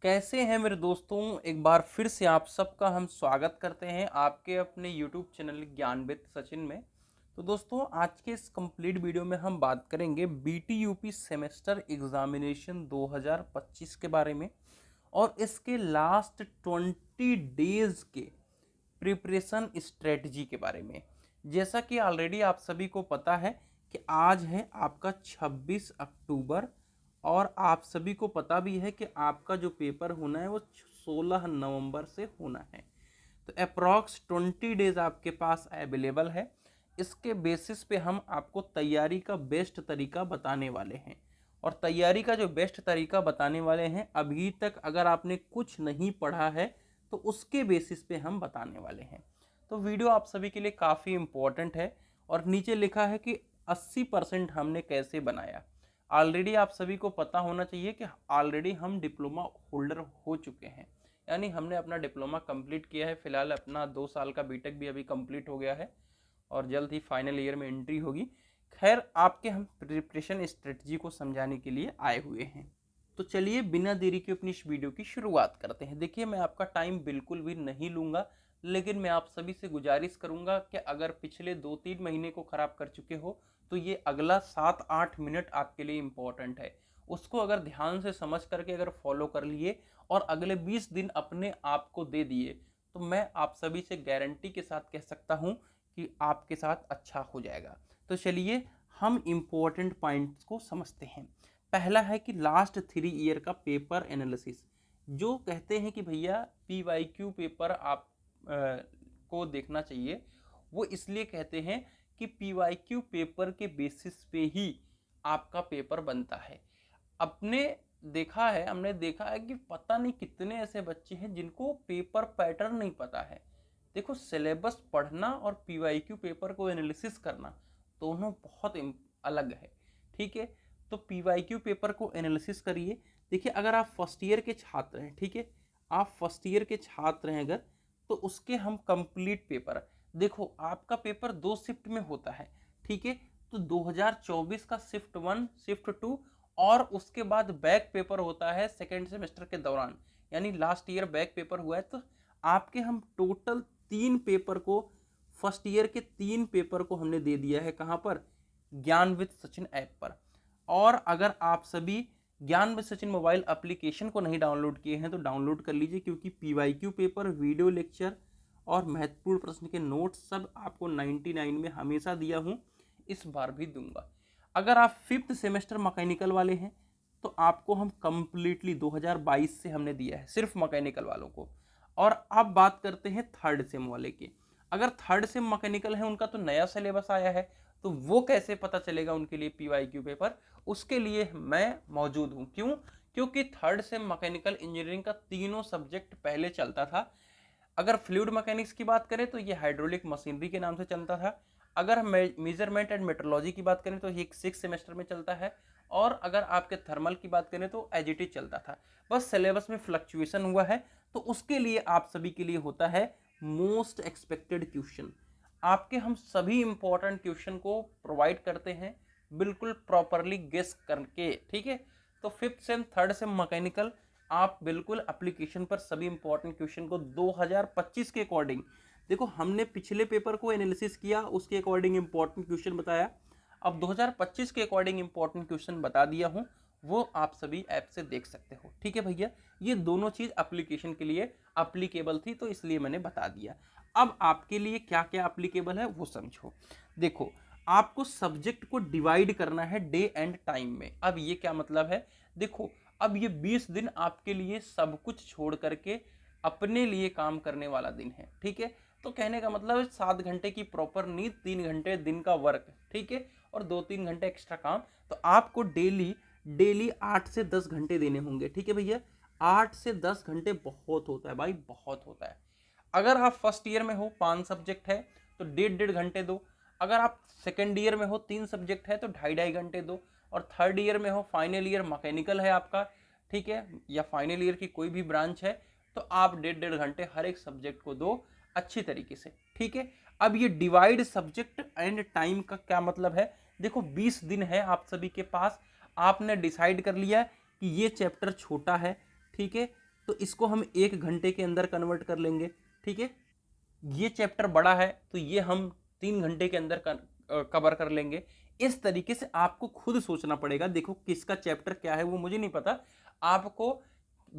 कैसे हैं मेरे दोस्तों। एक बार फिर से आप सबका हम स्वागत करते हैं आपके अपने YouTube चैनल ज्ञानविद सचिन में। तो दोस्तों आज के इस कंप्लीट वीडियो में हम बात करेंगे BTUP सेमेस्टर एग्जामिनेशन 2025 के बारे में और इसके लास्ट 20 डेज के प्रिपरेशन स्ट्रेटजी के बारे में। जैसा कि ऑलरेडी आप सभी को पता है कि आज है आपका 26 अक्टूबर और आप सभी को पता भी है कि आपका जो पेपर होना है वो 16 नवंबर से होना है। तो अप्रॉक्स 20 डेज आपके पास अवेलेबल है। इसके बेसिस पे हम आपको तैयारी का बेस्ट तरीका बताने वाले हैं और तैयारी का जो बेस्ट तरीका बताने वाले हैं, अभी तक अगर आपने कुछ नहीं पढ़ा है तो उसके बेसिस पे हम बताने वाले हैं। तो वीडियो आप सभी के लिए काफ़ी इम्पोर्टेंट है और नीचे लिखा है कि 80% हमने कैसे बनाया। ऑलरेडी आप सभी को पता होना चाहिए कि ऑलरेडी हम डिप्लोमा होल्डर हो चुके हैं, यानी हमने अपना डिप्लोमा कंप्लीट किया है। फिलहाल अपना 2 साल का बीटेक भी अभी कंप्लीट हो गया है और जल्द ही फाइनल ईयर में एंट्री होगी। खैर, आपके हम प्रिपरेशन स्ट्रेटजी को समझाने के लिए आए हुए हैं। तो चलिए बिना देरी के अपनी इस वीडियो की शुरुआत करते हैं। देखिए, मैं आपका टाइम बिल्कुल भी नहीं लूँगा, लेकिन मैं आप सभी से गुजारिश करूँगा कि अगर पिछले 2-3 महीने को ख़राब कर चुके हो तो ये अगला 7-8 मिनट आपके लिए इम्पोर्टेंट है। उसको अगर ध्यान से समझ करके अगर फॉलो कर लिए और अगले 20 दिन अपने आप को दे दिए तो मैं आप सभी से गारंटी के साथ कह सकता हूँ कि आपके साथ अच्छा हो जाएगा। तो चलिए हम इम्पोर्टेंट पॉइंट्स को समझते हैं। पहला है कि लास्ट 3 ईयर का पेपर एनालिसिस। जो कहते हैं कि भैया PYQ पेपर आप को देखना चाहिए, वो इसलिए कहते हैं कि PYQ पेपर के बेसिस पे ही आपका पेपर बनता है। हमने देखा है कि पता नहीं कितने ऐसे बच्चे हैं जिनको पेपर पैटर्न नहीं पता है। देखो, सिलेबस पढ़ना और PYQ पेपर को एनालिसिस करना दोनों बहुत अलग है। ठीक है, तो PYQ पेपर को एनालिसिस करिए। देखिए, अगर आप फर्स्ट ईयर के छात्र हैं, ठीक है, आप फर्स्ट ईयर के छात्र हैं अगर, तो उसके हम कंप्लीट पेपर, देखो आपका पेपर 2 शिफ्ट में होता है। ठीक है, तो 2024 का शिफ्ट 1, शिफ्ट 2 और उसके बाद बैक पेपर होता है सेकेंड सेमेस्टर के दौरान, यानी लास्ट ईयर बैक पेपर हुआ है। तो आपके हम टोटल 3 पेपर को, फर्स्ट ईयर के 3 पेपर को हमने दे दिया है। कहाँ पर? ज्ञानविद सचिन ऐप पर। और अगर आप सभी ज्ञानविद सचिन मोबाइल एप्लीकेशन को नहीं डाउनलोड किए हैं तो डाउनलोड कर लीजिए, क्योंकि PYQ पेपर, वीडियो लेक्चर और महत्वपूर्ण प्रश्न के नोट्स सब आपको 99 में हमेशा दिया हूँ, इस बार भी दूंगा। अगर आप 5th सेमेस्टर मैकेनिकल वाले हैं तो आपको हम कंप्लीटली 2022 से हमने दिया है सिर्फ मैकेनिकल वालों को। और अब बात करते हैं थर्ड सेम वाले की। अगर थर्ड सेम मैकेनिकल है, उनका तो नया सिलेबस आया है, तो वो कैसे पता चलेगा उनके लिए PYQ पेपर? उसके लिए मैं मौजूद हूँ। क्यों? क्योंकि थर्ड सेम मैकेनिकल इंजीनियरिंग का तीनों सब्जेक्ट पहले चलता था। अगर फ्लूइड मैकेनिक्स की बात करें तो ये हाइड्रोलिक मशीनरी के नाम से चलता था। अगर मेजरमेंट एंड मेट्रोलॉजी की बात करें तो ये 6 सेमेस्टर में चलता है। और अगर आपके थर्मल की बात करें तो एजीटी चलता था। बस सिलेबस में फ्लक्चुएशन हुआ है। तो उसके लिए आप सभी के लिए होता है मोस्ट एक्सपेक्टेड क्वेश्चन। आपके हम सभी इंपॉर्टेंट क्वेश्चन को प्रोवाइड करते हैं बिल्कुल प्रॉपरली गेस करके। ठीक है, तो 5th same, 3rd same mechanical आप बिल्कुल एप्लीकेशन पर सभी इंपॉर्टेंट क्वेश्चन को 2025 के अकॉर्डिंग, देखो हमने पिछले पेपर को एनालिसिस किया, उसके अकॉर्डिंग इंपॉर्टेंट क्वेश्चन बताया। अब 2025 के अकॉर्डिंग इंपॉर्टेंट क्वेश्चन बता दिया हूं, वो आप सभी ऐप से देख सकते हो। ठीक है भैया, ये दोनों चीज एप्लीकेशन के लिए एप्लीकेबल थी तो इसलिए मैंने बता दिया। अब आपके लिए क्या क्या एप्लीकेबल है वो समझो। देखो, आपको सब्जेक्ट को डिवाइड करना है डे एंड टाइम में। अब ये क्या मतलब है? देखो, अब ये 20 दिन आपके लिए सब कुछ छोड़ करके अपने लिए काम करने वाला दिन है। ठीक है, तो कहने का मतलब है 7 घंटे की प्रॉपर नींद, 3 घंटे दिन का वर्क, ठीक है, और 2-3 घंटे एक्स्ट्रा काम। तो आपको डेली डेली 8 से 10 घंटे देने होंगे। ठीक है भैया, 8 से 10 घंटे बहुत होता है भाई, बहुत होता है। अगर आप फर्स्ट ईयर में हो, 5 सब्जेक्ट है तो 1.5 घंटे दो। अगर आप सेकेंड ईयर में हो, 3 सब्जेक्ट है तो 2.5 घंटे दो। और थर्ड ईयर में हो, फाइनल ईयर मैकेनिकल है आपका, ठीक है, या फाइनल ईयर की कोई भी ब्रांच है, तो आप 1.5 घंटे हर एक सब्जेक्ट को दो अच्छी तरीके से। ठीक है, अब ये डिवाइड सब्जेक्ट एंड टाइम का क्या मतलब है? देखो, 20 दिन है आप सभी के पास। आपने डिसाइड कर लिया कि ये चैप्टर छोटा है, ठीक है, तो इसको हम 1 घंटे के अंदर कन्वर्ट कर लेंगे। ठीक है, ये चैप्टर बड़ा है तो ये हम 3 घंटे के अंदर कवर कर लेंगे। इस तरीके से आपको खुद सोचना पड़ेगा। देखो किसका चैप्टर क्या है वो मुझे नहीं पता, आपको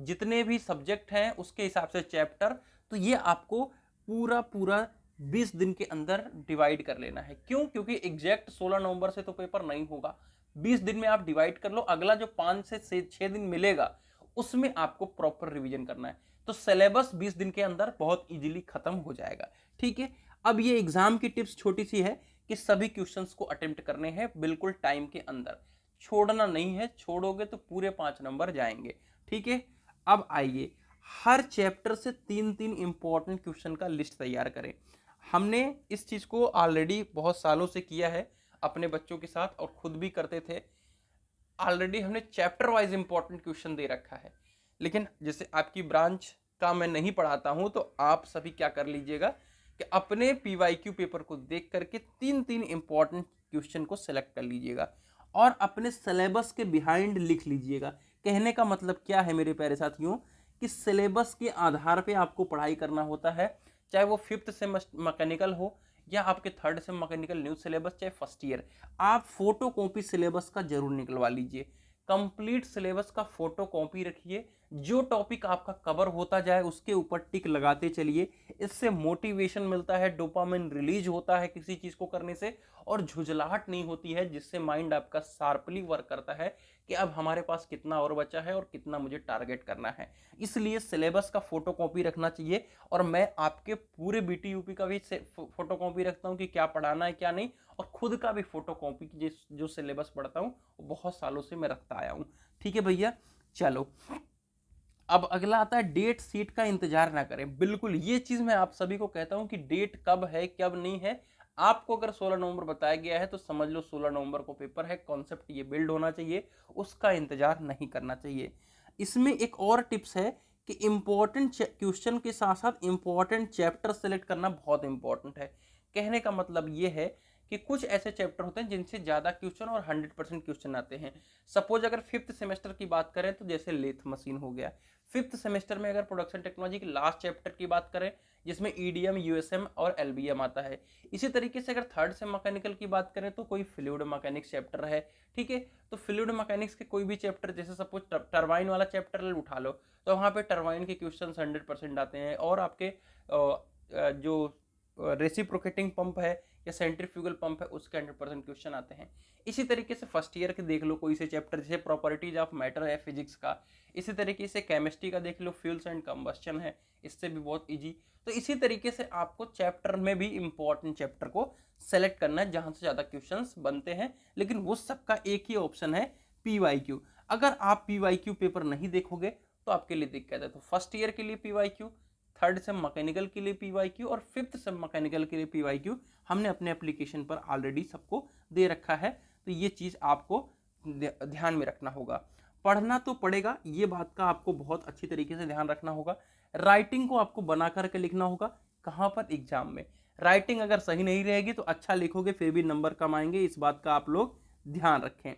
जितने भी सब्जेक्ट हैं उसके हिसाब से चैप्टर, तो ये आपको पूरा पूरा 20 दिन के अंदर डिवाइड कर लेना है। क्यों? क्योंकि एग्जैक्ट 16 नवंबर से तो पेपर नहीं होगा। 20 दिन में आप डिवाइड कर लो, अगला जो 5 से 6 दिन मिलेगा उसमें आपको प्रॉपर रिवीजन करना है। तो सिलेबस 20 दिन के अंदर बहुत इजीली खत्म हो जाएगा। ठीक है, अब ये एग्जाम की टिप्स छोटी सी है कि सभी क्वेश्चंस को अटेम्प्ट करने हैं बिल्कुल टाइम के अंदर, छोड़ना नहीं है, छोड़ोगे तो पूरे 5 नंबर जाएंगे। ठीक है, अब आइए हर चैप्टर से 3-3 इंपॉर्टेंट क्वेश्चन का लिस्ट तैयार करें। हमने इस चीज को ऑलरेडी बहुत सालों से किया है अपने बच्चों के साथ और खुद भी करते थे। ऑलरेडी हमने चैप्टर वाइज इंपॉर्टेंट क्वेश्चन दे रखा है, लेकिन जैसे आपकी ब्रांच का मैं नहीं पढ़ाता हूं तो आप सभी क्या कर लीजिएगा कि अपने पीवाईक्यू पेपर को देख करके 3-3 इंपॉर्टेंट क्वेश्चन को सेलेक्ट कर लीजिएगा और अपने सिलेबस के बिहाइंड लिख लीजिएगा। कहने का मतलब क्या है मेरे प्यारे साथियों, कि सिलेबस के आधार पे आपको पढ़ाई करना होता है, चाहे वो 5th से मैकेनिकल हो या आपके 3rd से मैकेनिकल न्यू सिलेबस, चाहे फर्स्ट ईयर। आप फोटो कॉपी सिलेबस का जरूर निकलवा लीजिए, कंप्लीट सिलेबस का फोटो कॉपी रखिए, जो टॉपिक आपका कवर होता जाए उसके ऊपर टिक लगाते चलिए। इससे मोटिवेशन मिलता है, डोपामिन रिलीज होता है किसी चीज को करने से, और झुंझलाहट नहीं होती है, जिससे माइंड आपका शार्पली वर्क करता है कि अब हमारे पास कितना और बचा है और कितना मुझे टारगेट करना है। इसलिए सिलेबस का फोटो कॉपी रखना चाहिए। और मैं आपके पूरे बीटी यूपी का भी फोटो कॉपी रखता हूँ कि क्या पढ़ाना है क्या नहीं, और खुद का भी फोटो कॉपी जो सिलेबस पढ़ता हूँ वो बहुत सालों से मैं रखता आया हूँ। ठीक है भैया, चलो अब अगला आता है डेट शीट का इंतजार ना करें। बिल्कुल ये चीज मैं आप सभी को कहता हूं कि डेट कब है कब नहीं है। आपको अगर 16 नवंबर बताया गया है तो समझ लो 16 नवंबर को पेपर है, कॉन्सेप्ट ये बिल्ड होना चाहिए, उसका इंतजार नहीं करना चाहिए। इसमें एक और टिप्स है कि इंपॉर्टेंट क्वेश्चन के साथ साथ इंपॉर्टेंट चैप्टर सेलेक्ट करना बहुत इंपॉर्टेंट है। कहने का मतलब ये है कि कुछ ऐसे चैप्टर होते हैं जिनसे ज्यादा क्वेश्चन और 100% क्वेश्चन आते हैं। सपोज अगर 5th सेमेस्टर की बात करें तो जैसे लेथ मशीन हो गया, 5th सेमेस्टर में अगर प्रोडक्शन टेक्नोलॉजी के लास्ट चैप्टर की बात करें जिसमें ईडीएम, यूएसएम और एलबीएम आता है। इसी तरीके से अगर 3rd से मैकेनिकल की बात करें तो कोई फ्लूइड मैकेनिक्स चैप्टर है। ठीक है, तो फ्लूइड मैकेनिक्स के कोई भी चैप्टर, जैसे सपोज टरबाइन वाला चैप्टर उठा लो तो वहां पे टरबाइन के क्वेश्चन 100% आते हैं, और आपके जो रेसिप्रोकेटिंग पंप है या सेंट्रीफ्यूगल पंप है उसके 100% क्वेश्चन आते हैं। इसी तरीके से फर्स्ट ईयर के देख लो कोई से चैप्टर, जैसे प्रॉपर्टीज ऑफ मैटर है फिजिक्स का। इसी तरीके से केमिस्ट्री का देख लो, फ्यूल्स एंड कंबस्शन है, इससे भी बहुत इजी। तो इसी तरीके से आपको चैप्टर में भी इंपॉर्टेंट चैप्टर को सेलेक्ट करना है जहां से ज्यादा क्वेश्चंस बनते हैं, लेकिन वो सबका एक ही ऑप्शन है पीवाईक्यू। अगर आप पीवाईक्यू पेपर नहीं देखोगे तो आपके लिए दिक्कत है। तो फर्स्ट ईयर के लिए पीवाईक्यू, 3rd सेम मैकेनिकल के लिए पीवाईक्यू और 5th सेम मैकेनिकल के लिए पीवाईक्यू हमने अपने एप्लीकेशन पर ऑलरेडी सबको दे रखा है। तो ये चीज आपको ध्यान में रखना होगा। पढ़ना तो पड़ेगा, ये बात का आपको बहुत अच्छी तरीके से ध्यान रखना होगा। राइटिंग को आपको बना करके लिखना होगा। कहाँ पर? एग्जाम में। राइटिंग अगर सही नहीं रहेगी तो अच्छा लिखोगे फिर भी नंबर कम आएंगे, इस बात का आप लोग ध्यान रखें।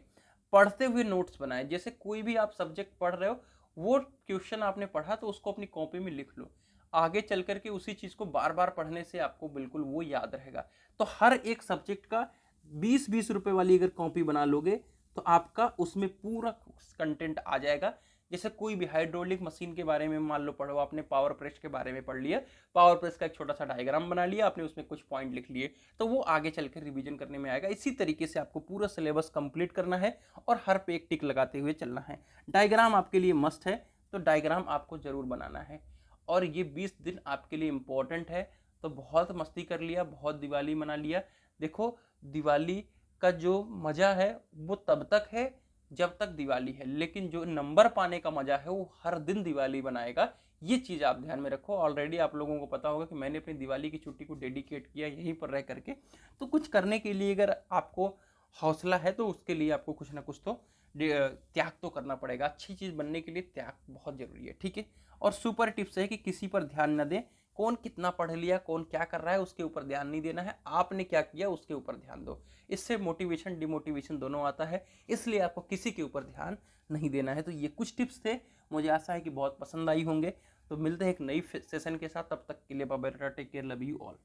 पढ़ते हुए नोट्स बनाएं। जैसे कोई भी आप सब्जेक्ट पढ़ रहे हो, वो क्वेश्चन आपने पढ़ा तो उसको अपनी कॉपी में लिख लो। आगे चल करके उसी चीज को बार बार पढ़ने से आपको बिल्कुल वो याद रहेगा। तो हर एक सब्जेक्ट का 20-20 रुपए वाली अगर कॉपी बना लोगे तो आपका उसमें पूरा कंटेंट आ जाएगा। जैसे कोई भी हाइड्रोलिक मशीन के बारे में मान लो पढ़ो, आपने पावर प्रेस के बारे में पढ़ लिया, पावर प्रेस का एक छोटा सा डायग्राम बना लिया आपने, उसमें कुछ पॉइंट लिख लिए, तो वो आगे चलकर रिवीजन करने में आएगा। इसी तरीके से आपको पूरा सिलेबस कंप्लीट करना है और हर पे एक टिक लगाते हुए चलना है। डायग्राम आपके लिए मस्ट है, तो डायग्राम आपको जरूर बनाना है। और ये 20 दिन आपके लिए इंपॉर्टेंट है। तो बहुत मस्ती कर लिया, बहुत दिवाली मना लिया। देखो दिवाली का जो मजा है वो तब तक है जब तक दिवाली है, लेकिन जो नंबर पाने का मजा है वो हर दिन दिवाली बनाएगा। ये चीज आप ध्यान में रखो। ऑलरेडी आप लोगों को पता होगा कि मैंने अपनी दिवाली की छुट्टी को डेडिकेट किया यहीं पर रह करके। तो कुछ करने के लिए अगर आपको हौसला है तो उसके लिए आपको कुछ ना कुछ तो त्याग तो करना पड़ेगा। अच्छी चीज बनने के लिए त्याग बहुत जरूरी है। ठीक है, और सुपर टिप्स है कि किसी पर ध्यान न दें। कौन कितना पढ़ लिया, कौन क्या कर रहा है उसके ऊपर ध्यान नहीं देना है, आपने क्या किया उसके ऊपर ध्यान दो। इससे मोटिवेशन डिमोटिवेशन दोनों आता है, इसलिए आपको किसी के ऊपर ध्यान नहीं देना है। तो ये कुछ टिप्स थे, मुझे आशा है कि बहुत पसंद आई होंगे। तो मिलते हैं एक नई सेशन के साथ, तब तक के लिए bye bye, take care, love you all.